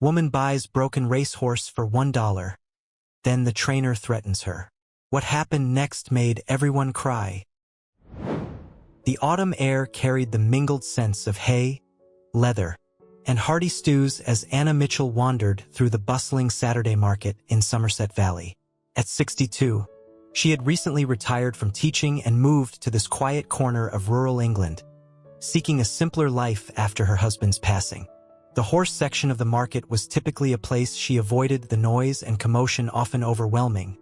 Woman buys broken racehorse for $1. Then the trainer threatens her. What happened next made everyone cry. The autumn air carried the mingled scents of hay, leather, and hearty stews as Anna Mitchell wandered through the bustling Saturday market in Somerset Valley. At 62, she had recently retired from teaching and moved to this quiet corner of rural England, seeking a simpler life after her husband's passing. The horse section of the market was typically a place she avoided, the noise and commotion often overwhelming.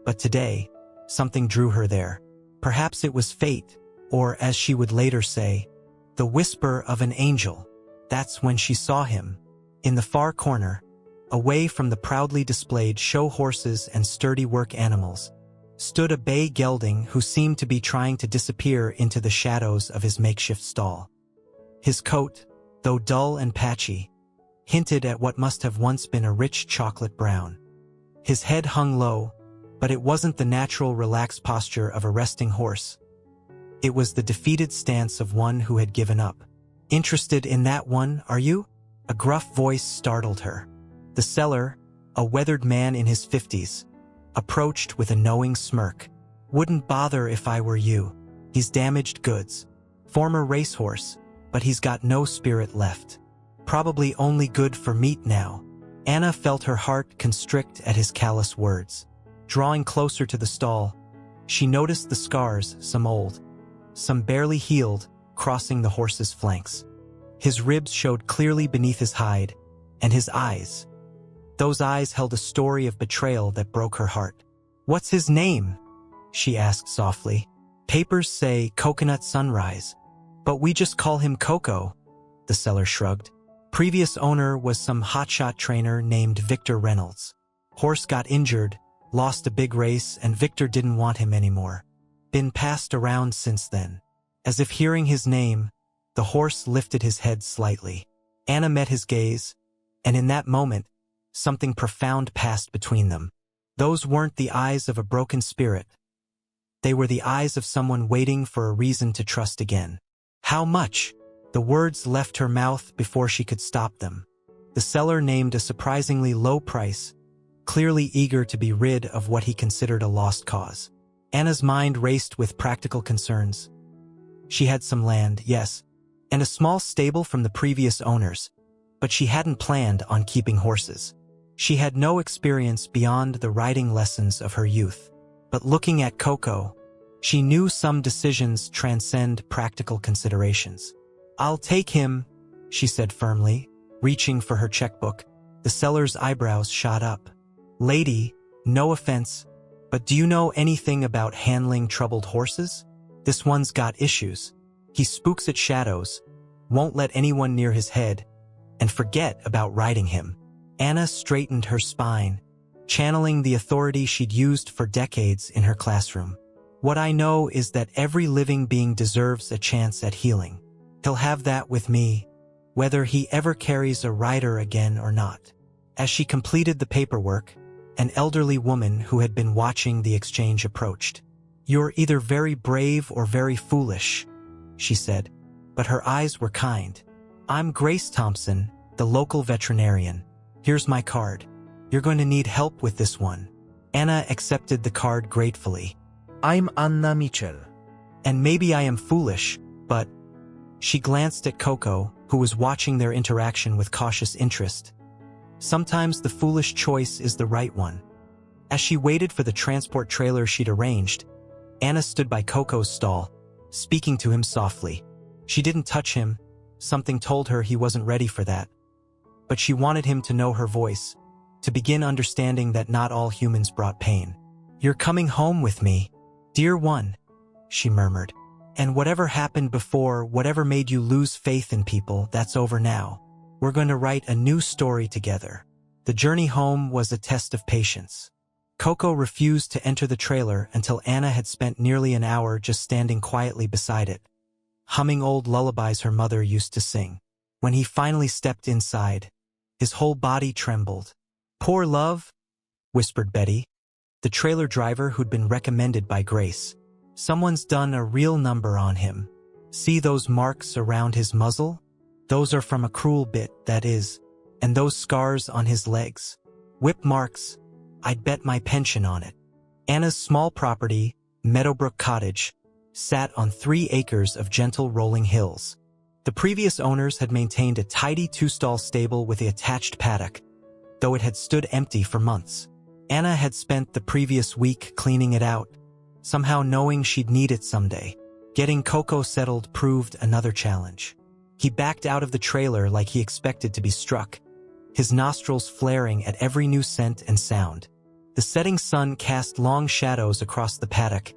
But today, something drew her there. Perhaps it was fate, or as she would later say, the whisper of an angel. That's when she saw him. In the far corner, away from the proudly displayed show horses and sturdy work animals, stood a bay gelding who seemed to be trying to disappear into the shadows of his makeshift stall. His coat, though dull and patchy, hinted at what must have once been a rich chocolate brown. His head hung low, but it wasn't the natural relaxed posture of a resting horse. It was the defeated stance of one who had given up. "Interested in that one, are you?" A gruff voice startled her. The seller, a weathered man in his 50s, approached with a knowing smirk. "Wouldn't bother if I were you. He's damaged goods. Former racehorse, but he's got no spirit left. Probably only good for meat now." Anna felt her heart constrict at his callous words. Drawing closer to the stall, she noticed the scars, some old, some barely healed, crossing the horse's flanks. His ribs showed clearly beneath his hide, and his eyes. Those eyes held a story of betrayal that broke her heart. "What's his name?" she asked softly. "Papers say Coconut Sunrise, but we just call him Coco," the seller shrugged. Previous owner was some hotshot trainer named Victor Reynolds. Horse got injured, lost a big race, and Victor didn't want him anymore. Been passed around since then. As if hearing his name, the horse lifted his head slightly. Anna met his gaze, and in that moment, something profound passed between them. Those weren't the eyes of a broken spirit. They were the eyes of someone waiting for a reason to trust again. "How much?" The words left her mouth before she could stop them. The seller named a surprisingly low price, clearly eager to be rid of what he considered a lost cause. Anna's mind raced with practical concerns. She had some land, yes, and a small stable from the previous owners, but she hadn't planned on keeping horses. She had no experience beyond the riding lessons of her youth. But looking at Coco, she knew some decisions transcend practical considerations. "I'll take him," she said firmly, reaching for her checkbook. The seller's eyebrows shot up. "Lady, no offense, but do you know anything about handling troubled horses? This one's got issues. He spooks at shadows, won't let anyone near his head, and forget about riding him." Anna straightened her spine, channeling the authority she'd used for decades in her classroom. "What I know is that every living being deserves a chance at healing. He'll have that with me, whether he ever carries a rider again or not." As she completed the paperwork, an elderly woman who had been watching the exchange approached. "You're either very brave or very foolish," she said, but her eyes were kind. "I'm Grace Thompson, the local veterinarian. Here's my card. You're going to need help with this one." Anna accepted the card gratefully. I'm Anna Mitchell. "And maybe I am foolish, but..." She glanced at Coco, who was watching their interaction with cautious interest. Sometimes the foolish choice is the right one. As she waited for the transport trailer she'd arranged, Anna stood by Coco's stall, speaking to him softly. She didn't touch him. Something told her he wasn't ready for that. But she wanted him to know her voice, to begin understanding that not all humans brought pain. "You're coming home with me, dear one," she murmured. "And whatever happened before, whatever made you lose faith in people, that's over now. We're going to write a new story together." The journey home was a test of patience. Coco refused to enter the trailer until Anna had spent nearly an hour just standing quietly beside it, humming old lullabies her mother used to sing. When he finally stepped inside, his whole body trembled. "Poor love," whispered Betty, the trailer driver who'd been recommended by Grace. "Someone's done a real number on him. See those marks around his muzzle? Those are from a cruel bit, that is." And those scars on his legs. Whip marks. I'd bet my pension on it. Anna's small property, Meadowbrook Cottage, sat on 3 acres of gentle rolling hills. The previous owners had maintained a tidy 2-stall stable with the attached paddock, though it had stood empty for months. Anna had spent the previous week cleaning it out, somehow knowing she'd need it someday. Getting Coco settled proved another challenge. He backed out of the trailer like he expected to be struck, his nostrils flaring at every new scent and sound. The setting sun cast long shadows across the paddock,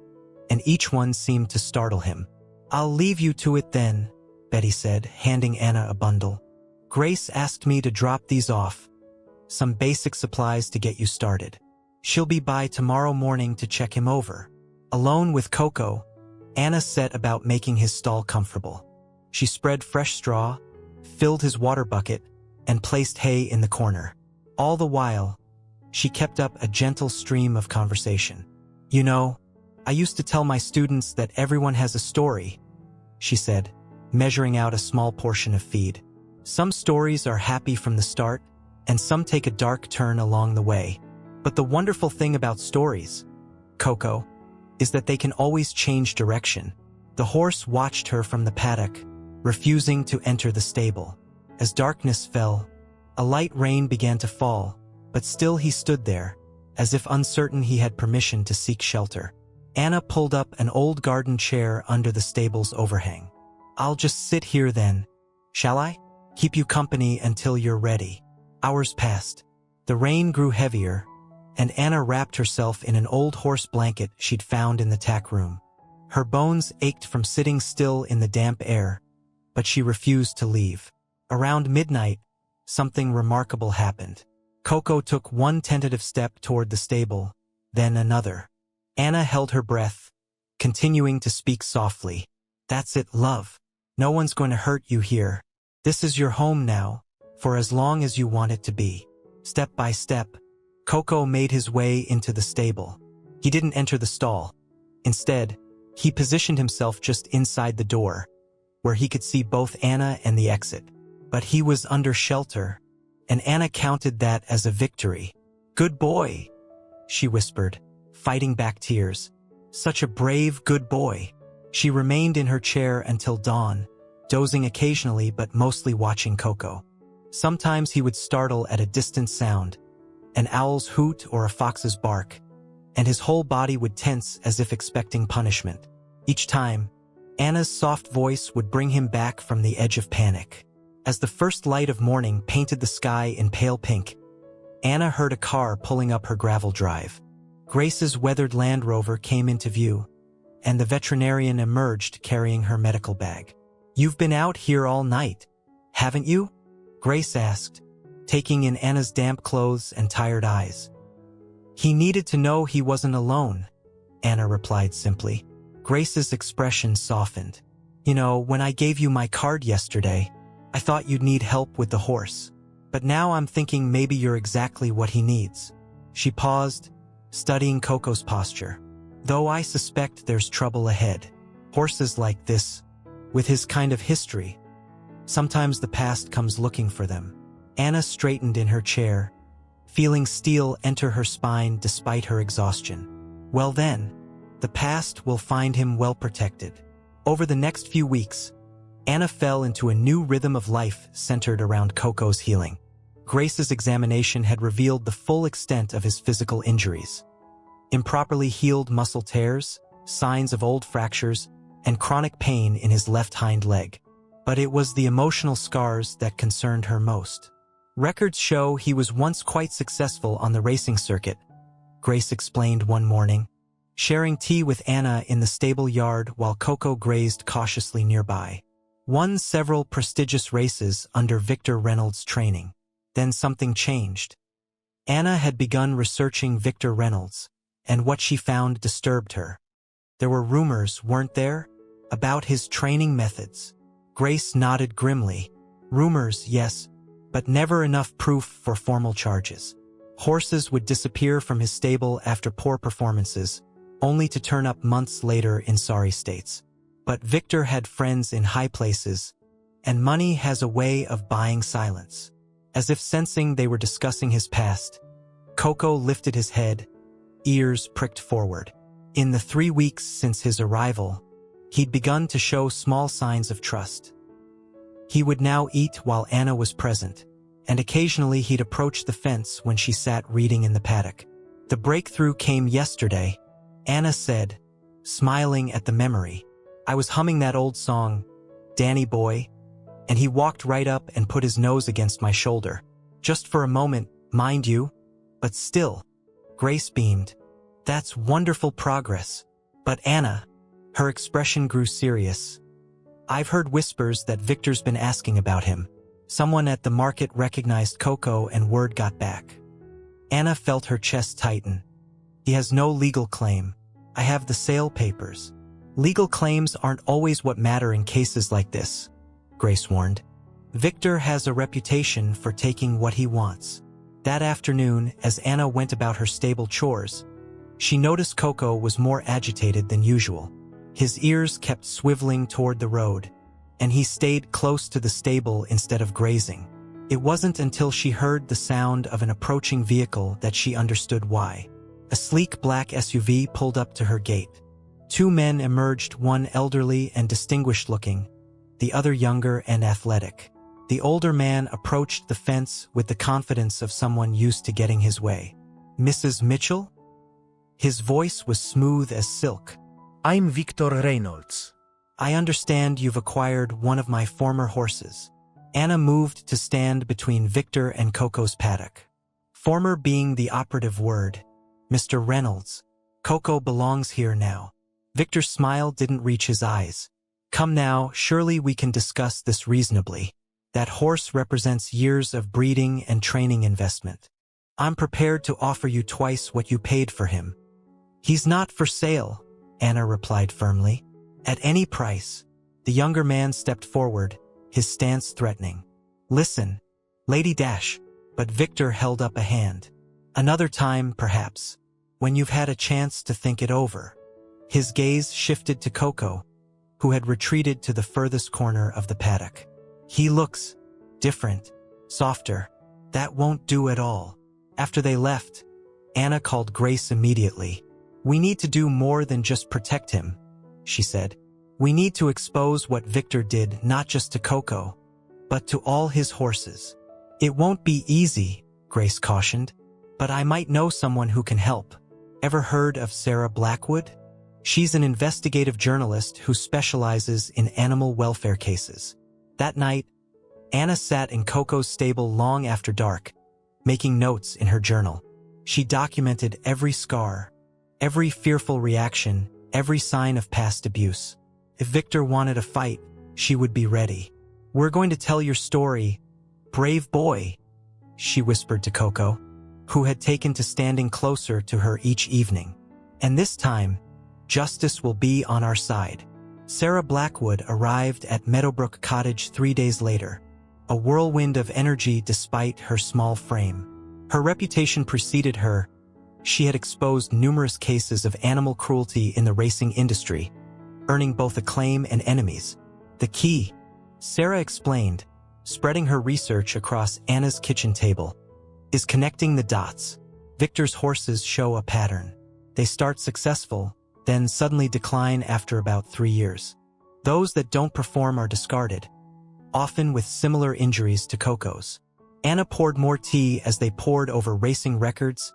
and each one seemed to startle him. "I'll leave you to it then," Betty said, handing Anna a bundle. "Grace asked me to drop these off. Some basic supplies to get you started. She'll be by tomorrow morning to check him over." Alone with Coco, Anna set about making his stall comfortable. She spread fresh straw, filled his water bucket, and placed hay in the corner. All the while, she kept up a gentle stream of conversation. "You know, I used to tell my students that everyone has a story," she said, measuring out a small portion of feed. "Some stories are happy from the start, and some take a dark turn along the way. But the wonderful thing about stories, Coco, is that they can always change direction." The horse watched her from the paddock, refusing to enter the stable. As darkness fell, a light rain began to fall, but still he stood there, as if uncertain he had permission to seek shelter. Anna pulled up an old garden chair under the stable's overhang. "I'll just sit here then, shall I? Keep you company until you're ready." Hours passed. The rain grew heavier, and Anna wrapped herself in an old horse blanket she'd found in the tack room. Her bones ached from sitting still in the damp air, but she refused to leave. Around midnight, something remarkable happened. Coco took one tentative step toward the stable, then another. Anna held her breath, continuing to speak softly. "That's it, love. No one's going to hurt you here. This is your home now, for as long as you want it to be." Step by step, Coco made his way into the stable. He didn't enter the stall. Instead, he positioned himself just inside the door, where he could see both Anna and the exit. But he was under shelter, and Anna counted that as a victory. "Good boy," she whispered, fighting back tears. "Such a brave, good boy." She remained in her chair until dawn, dozing occasionally but mostly watching Coco. Sometimes he would startle at a distant sound, an owl's hoot or a fox's bark, and his whole body would tense as if expecting punishment. Each time, Anna's soft voice would bring him back from the edge of panic. As the first light of morning painted the sky in pale pink, Anna heard a car pulling up her gravel drive. Grace's weathered Land Rover came into view, and the veterinarian emerged carrying her medical bag. "You've been out here all night, haven't you?" Grace asked, taking in Anna's damp clothes and tired eyes. "He needed to know he wasn't alone," Anna replied simply. Grace's expression softened. "You know, when I gave you my card yesterday, I thought you'd need help with the horse. But now I'm thinking maybe you're exactly what he needs." She paused, studying Coco's posture. "Though I suspect there's trouble ahead. Horses like this, with his kind of history, sometimes the past comes looking for them." Anna straightened in her chair, feeling steel enter her spine despite her exhaustion. "Well then, the past will find him well protected." Over the next few weeks, Anna fell into a new rhythm of life centered around Coco's healing. Grace's examination had revealed the full extent of his physical injuries. Improperly healed muscle tears, signs of old fractures, and chronic pain in his left hind leg. But it was the emotional scars that concerned her most. Records show he was once quite successful on the racing circuit, Grace explained one morning, sharing tea with Anna in the stable yard while Coco grazed cautiously nearby. Won several prestigious races under Victor Reynolds' training. Then something changed. Anna had begun researching Victor Reynolds, and what she found disturbed her. There were rumors, weren't there, about his training methods? Grace nodded grimly. Rumors, yes, but never enough proof for formal charges. Horses would disappear from his stable after poor performances, only to turn up months later in sorry states. But Victor had friends in high places, and money has a way of buying silence. As if sensing they were discussing his past, Coco lifted his head, ears pricked forward. In the 3 weeks since his arrival, he'd begun to show small signs of trust. He would now eat while Anna was present, and occasionally he'd approach the fence when she sat reading in the paddock. The breakthrough came yesterday, Anna said, smiling at the memory. I was humming that old song, Danny Boy, and he walked right up and put his nose against my shoulder. Just for a moment, mind you, but still. Grace beamed. That's wonderful progress. But Anna, her expression grew serious. I've heard whispers that Victor's been asking about him. Someone at the market recognized Coco and word got back. Anna felt her chest tighten. He has no legal claim. I have the sale papers. Legal claims aren't always what matter in cases like this, Grace warned. Victor has a reputation for taking what he wants. That afternoon, as Anna went about her stable chores, she noticed Coco was more agitated than usual. His ears kept swiveling toward the road, and he stayed close to the stable instead of grazing. It wasn't until she heard the sound of an approaching vehicle that she understood why. A sleek black SUV pulled up to her gate. 2 men emerged, one elderly and distinguished-looking, the other younger and athletic. The older man approached the fence with the confidence of someone used to getting his way. Mrs. Mitchell? His voice was smooth as silk. I'm Victor Reynolds. I understand you've acquired one of my former horses. Anna moved to stand between Victor and Coco's paddock. Former being the operative word. Mr. Reynolds, Coco belongs here now. Victor's smile didn't reach his eyes. Come now, surely we can discuss this reasonably. That horse represents years of breeding and training investment. I'm prepared to offer you twice what you paid for him. He's not for sale, Anna replied firmly. At any price. The younger man stepped forward, his stance threatening. Listen, Lady Dash, but Victor held up a hand. Another time, perhaps, when you've had a chance to think it over. His gaze shifted to Coco, who had retreated to the furthest corner of the paddock. He looks different, softer. That won't do at all. After they left, Anna called Grace immediately. We need to do more than just protect him, she said. We need to expose what Victor did not just to Coco, but to all his horses. It won't be easy, Grace cautioned, but I might know someone who can help. Ever heard of Sarah Blackwood? She's an investigative journalist who specializes in animal welfare cases. That night, Anna sat in Coco's stable long after dark, making notes in her journal. She documented every scar, every fearful reaction, every sign of past abuse. If Victor wanted a fight, she would be ready. We're going to tell your story, brave boy, she whispered to Coco, who had taken to standing closer to her each evening. And this time, justice will be on our side. Sarah Blackwood arrived at Meadowbrook Cottage 3 days later, a whirlwind of energy despite her small frame. Her reputation preceded her. She had exposed numerous cases of animal cruelty in the racing industry, earning both acclaim and enemies. The key, Sarah explained, spreading her research across Anna's kitchen table, is connecting the dots. Victor's horses show a pattern. They start successful, then suddenly decline after about 3 years. Those that don't perform are discarded, often with similar injuries to Coco's. Anna poured more tea as they pored over racing records,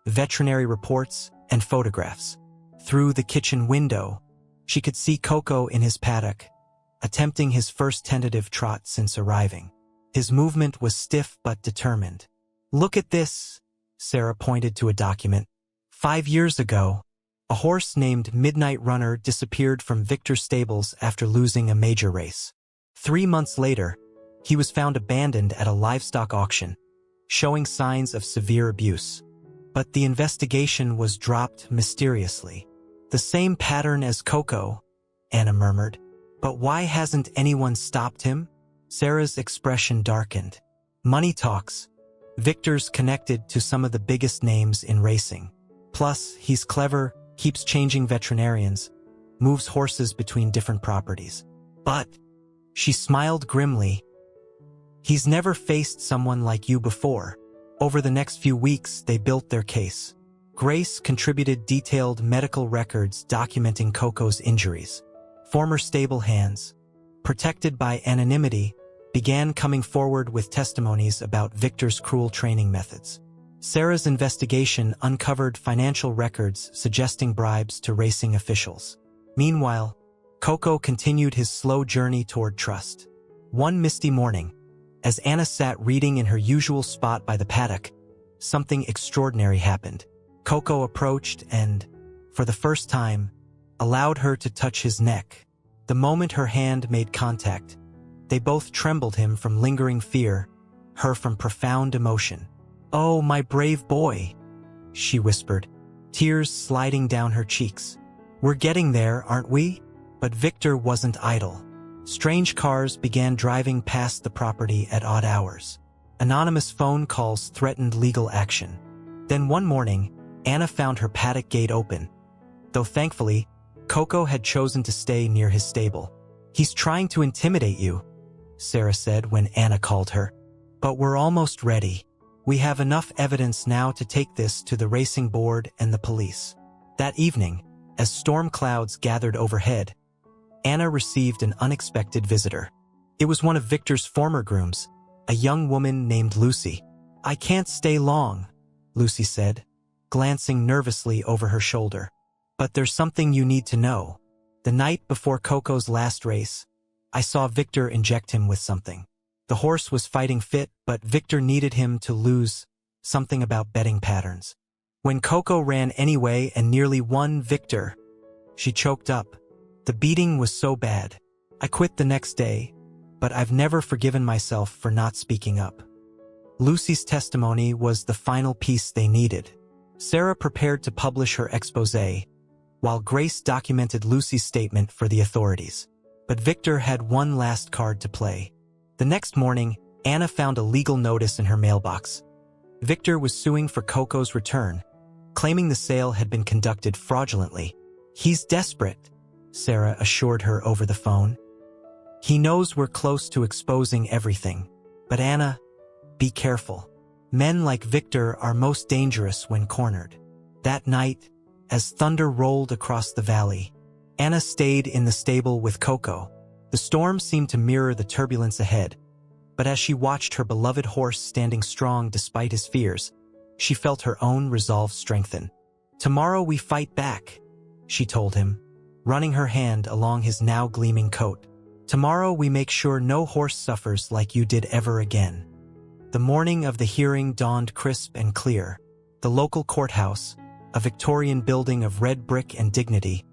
veterinary reports, and photographs. Through the kitchen window, she could see Coco in his paddock, attempting his first tentative trot since arriving. His movement was stiff but determined. Look at this, Sarah pointed to a document. 5 years ago, a horse named Midnight Runner disappeared from Victor's stables after losing a major race. 3 months later, he was found abandoned at a livestock auction, showing signs of severe abuse. But the investigation was dropped mysteriously. The same pattern as Coco, Anna murmured. But why hasn't anyone stopped him? Sarah's expression darkened. Money talks. Victor's connected to some of the biggest names in racing. Plus, he's clever, keeps changing veterinarians, moves horses between different properties. But, she smiled grimly, He's never faced someone like you before. Over the next few weeks, they built their case. Grace contributed detailed medical records documenting Coco's injuries. Former stable hands, protected by anonymity, began coming forward with testimonies about Victor's cruel training methods. Sarah's investigation uncovered financial records suggesting bribes to racing officials. Meanwhile, Coco continued his slow journey toward trust. One misty morning, as Anna sat reading in her usual spot by the paddock, something extraordinary happened. Coco approached and, for the first time, allowed her to touch his neck. The moment her hand made contact, they both trembled, him from lingering fear, her from profound emotion. "Oh, my brave boy," she whispered, tears sliding down her cheeks. "We're getting there, aren't we?" But Victor wasn't idle. Strange cars began driving past the property at odd hours. Anonymous phone calls threatened legal action. Then one morning, Anna found her paddock gate open. Though thankfully, Coco had chosen to stay near his stable. "He's trying to intimidate you," Sarah said when Anna called her. "But we're almost ready. We have enough evidence now to take this to the racing board and the police." That evening, as storm clouds gathered overhead, Anna received an unexpected visitor. It was one of Victor's former grooms, a young woman named Lucy. "I can't stay long," Lucy said, glancing nervously over her shoulder. "But there's something you need to know. The night before Coco's last race, I saw Victor inject him with something. The horse was fighting fit, but Victor needed him to lose, something about betting patterns. When Coco ran anyway and nearly won, Victor..." She choked up. "The beating was so bad. I quit the next day, but I've never forgiven myself for not speaking up." Lucy's testimony was the final piece they needed. Sarah prepared to publish her exposé, while Grace documented Lucy's statement for the authorities. But Victor had one last card to play. The next morning, Anna found a legal notice in her mailbox. Victor was suing for Coco's return, claiming the sale had been conducted fraudulently. "He's desperate," Sarah assured her over the phone. "He knows we're close to exposing everything. But Anna, be careful. Men like Victor are most dangerous when cornered." That night, as thunder rolled across the valley, Anna stayed in the stable with Coco. The storm seemed to mirror the turbulence ahead, but as she watched her beloved horse standing strong despite his fears, she felt her own resolve strengthen. "Tomorrow we fight back," she told him, running her hand along his now gleaming coat. "Tomorrow we make sure no horse suffers like you did ever again." The morning of the hearing dawned crisp and clear. The local courthouse, a Victorian building of red brick and dignity,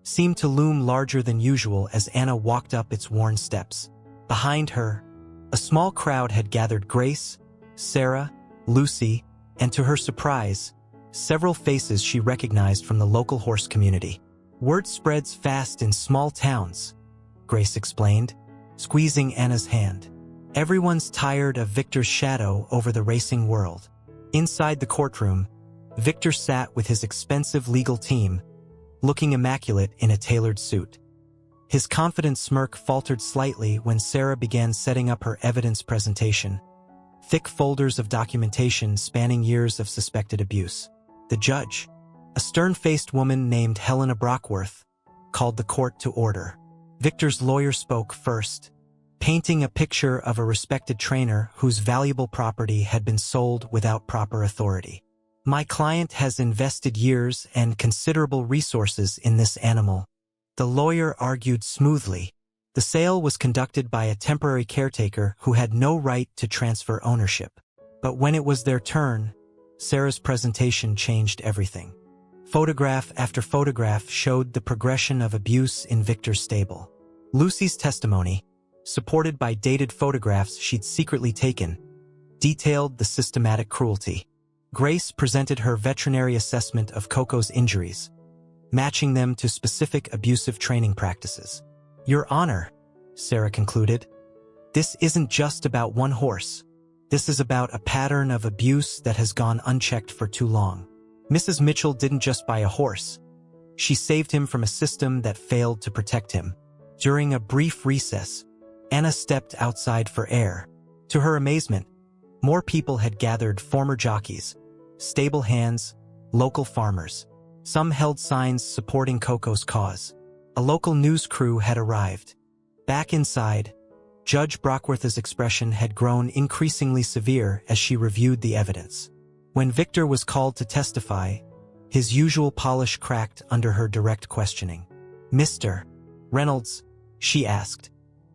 seemed to loom larger than usual as Anna walked up its worn steps. Behind her, a small crowd had gathered: Grace, Sarah, Lucy, and to her surprise, several faces she recognized from the local horse community. "Word spreads fast in small towns," Grace explained, squeezing Anna's hand. "Everyone's tired of Victor's shadow over the racing world." Inside the courtroom, Victor sat with his expensive legal team, looking immaculate in a tailored suit. His confident smirk faltered slightly when Sarah began setting up her evidence presentation, thick folders of documentation spanning years of suspected abuse. The judge, a stern-faced woman named Helena Brockworth, called the court to order. Victor's lawyer spoke first, painting a picture of a respected trainer whose valuable property had been sold without proper authority. "My client has invested years and considerable resources in this animal," the lawyer argued smoothly. "The sale was conducted by a temporary caretaker who had no right to transfer ownership." But when it was their turn, Sarah's presentation changed everything. Photograph after photograph showed the progression of abuse in Victor's stable. Lucy's testimony, supported by dated photographs she'd secretly taken, detailed the systematic cruelty. Grace presented her veterinary assessment of Coco's injuries, matching them to specific abusive training practices. "Your Honor," Sarah concluded, "this isn't just about one horse. This is about a pattern of abuse that has gone unchecked for too long. Mrs. Mitchell didn't just buy a horse. She saved him from a system that failed to protect him." During a brief recess, Anna stepped outside for air. To her amazement, more people had gathered: former jockeys, stable hands, local farmers. Some held signs supporting Coco's cause. A local news crew had arrived. Back inside, Judge Brockworth's expression had grown increasingly severe as she reviewed the evidence. When Victor was called to testify, his usual polish cracked under her direct questioning. "Mr. Reynolds," she asked,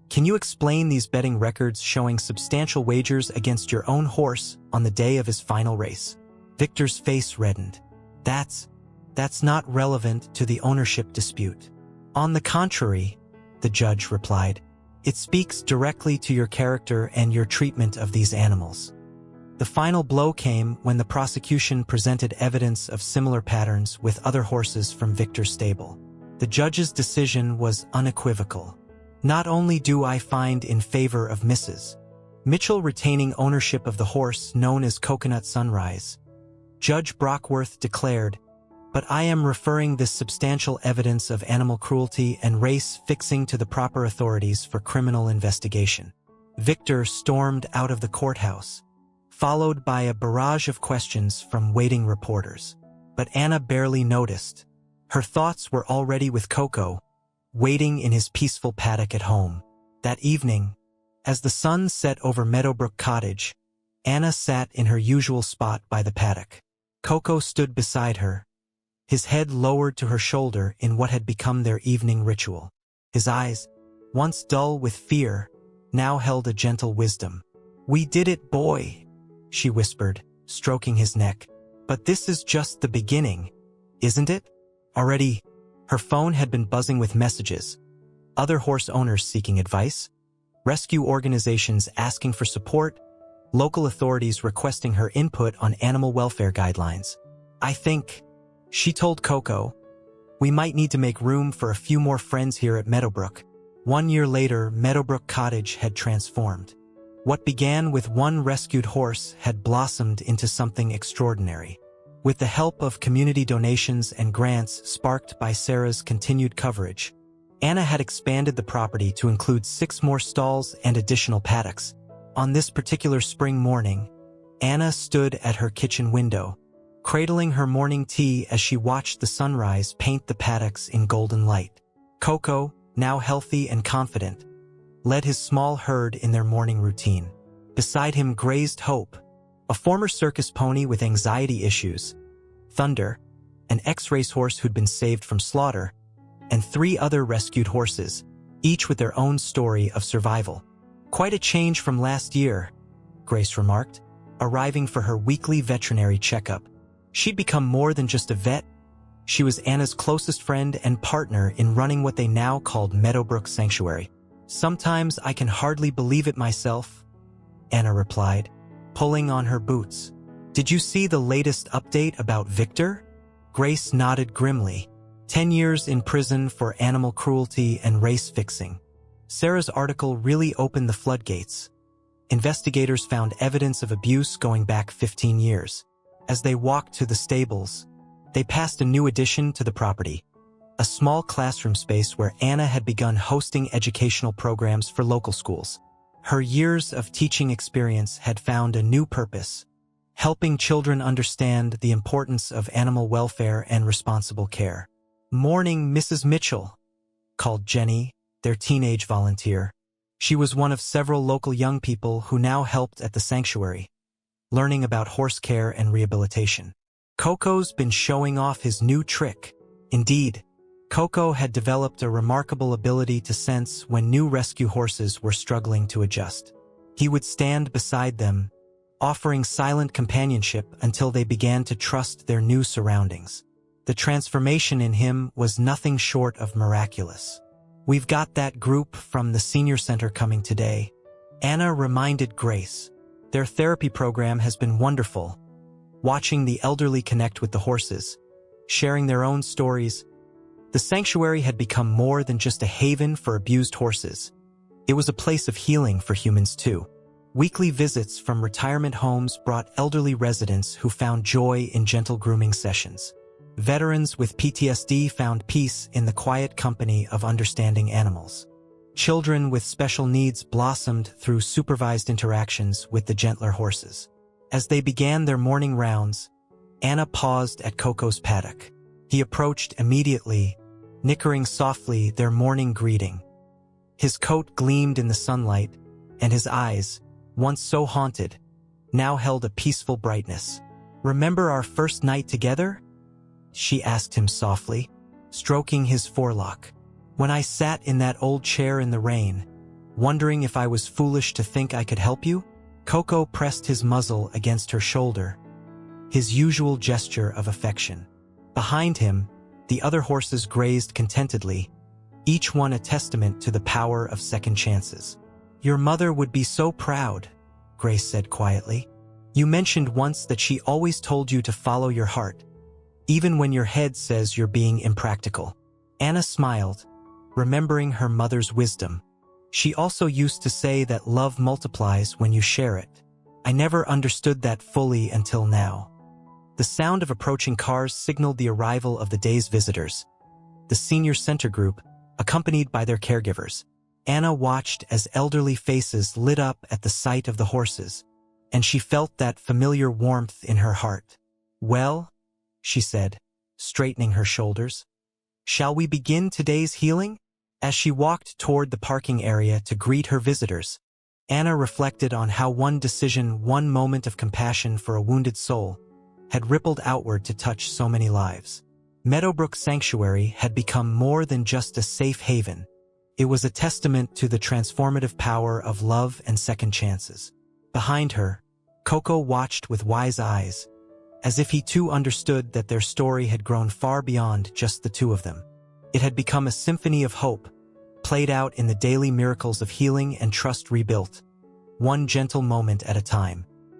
"can you explain these betting records showing substantial wagers against your own horse on the day of his final race?" Victor's face reddened. That's not relevant to the ownership dispute." "On the contrary," the judge replied, "it speaks directly to your character and your treatment of these animals." The final blow came when the prosecution presented evidence of similar patterns with other horses from Victor's stable. The judge's decision was unequivocal. "Not only do I find in favor of Mrs. Mitchell retaining ownership of the horse known as Coconut Sunrise," Judge Brockworth declared, "but I am referring this substantial evidence of animal cruelty and race fixing to the proper authorities for criminal investigation." Victor stormed out of the courthouse, followed by a barrage of questions from waiting reporters. But Anna barely noticed. Her thoughts were already with Coco, waiting in his peaceful paddock at home. That evening, as the sun set over Meadowbrook Cottage, Anna sat in her usual spot by the paddock. Coco stood beside her, his head lowered to her shoulder in what had become their evening ritual. His eyes, once dull with fear, now held a gentle wisdom. "We did it, boy," she whispered, stroking his neck. "But this is just the beginning, isn't it?" Already, her phone had been buzzing with messages. Other horse owners seeking advice, rescue organizations asking for support, local authorities requesting her input on animal welfare guidelines. "I think," she told Coco, "we might need to make room for a few more friends here at Meadowbrook." 1 year later, Meadowbrook Cottage had transformed. What began with one rescued horse had blossomed into something extraordinary. With the help of community donations and grants sparked by Sarah's continued coverage, Anna had expanded the property to include 6 more stalls and additional paddocks. On this particular spring morning, Anna stood at her kitchen window, cradling her morning tea as she watched the sunrise paint the paddocks in golden light. Coco, now healthy and confident, led his small herd in their morning routine. Beside him grazed Hope, a former circus pony with anxiety issues, Thunder, an ex-racehorse who'd been saved from slaughter, and 3 other rescued horses, each with their own story of survival. "Quite a change from last year," Grace remarked, arriving for her weekly veterinary checkup. She'd become more than just a vet. She was Anna's closest friend and partner in running what they now called Meadowbrook Sanctuary. "Sometimes I can hardly believe it myself," Anna replied, pulling on her boots. "Did you see the latest update about Victor?" Grace nodded grimly. 10 years in prison for animal cruelty and race fixing. Sarah's article really opened the floodgates. Investigators found evidence of abuse going back 15 years. As they walked to the stables, they passed a new addition to the property, a small classroom space where Anna had begun hosting educational programs for local schools. Her years of teaching experience had found a new purpose, helping children understand the importance of animal welfare and responsible care. "Morning, Mrs. Mitchell," called Jenny, their teenage volunteer. She was one of several local young people who now helped at the sanctuary, learning about horse care and rehabilitation. Coco's been showing off his new trick. Indeed, Coco had developed a remarkable ability to sense when new rescue horses were struggling to adjust. He would stand beside them, offering silent companionship until they began to trust their new surroundings. The transformation in him was nothing short of miraculous. "We've got that group from the senior center coming today," Anna reminded Grace. "Their therapy program has been wonderful. Watching the elderly connect with the horses, sharing their own stories, the sanctuary had become more than just a haven for abused horses. It was a place of healing for humans too. Weekly visits from retirement homes brought elderly residents who found joy in gentle grooming sessions. Veterans with PTSD found peace in the quiet company of understanding animals. Children with special needs blossomed through supervised interactions with the gentler horses. As they began their morning rounds, Anna paused at Coco's paddock. He approached immediately, nickering softly their morning greeting. His coat gleamed in the sunlight, and his eyes, once so haunted, now held a peaceful brightness. "Remember our first night together?" she asked him softly, stroking his forelock. "When I sat in that old chair in the rain, wondering if I was foolish to think I could help you?" Coco pressed his muzzle against her shoulder, his usual gesture of affection. Behind him, the other horses grazed contentedly, each one a testament to the power of second chances. "Your mother would be so proud," Grace said quietly. "You mentioned once that she always told you to follow your heart, even when your head says you're being impractical." Anna smiled, remembering her mother's wisdom. She also used to say that love multiplies when you share it. I never understood that fully until now. The sound of approaching cars signaled the arrival of the day's visitors, the senior center group, accompanied by their caregivers. Anna watched as elderly faces lit up at the sight of the horses, and she felt that familiar warmth in her heart. "Well," she said, straightening her shoulders, "shall we begin today's healing?" As she walked toward the parking area to greet her visitors, Anna reflected on how one decision, one moment of compassion for a wounded soul, had rippled outward to touch so many lives. Meadowbrook Sanctuary had become more than just a safe haven. It was a testament to the transformative power of love and second chances. Behind her, Coco watched with wise eyes, as if he too understood that their story had grown far beyond just the two of them. It had become a symphony of hope, played out in the daily miracles of healing and trust rebuilt, one gentle moment at a time.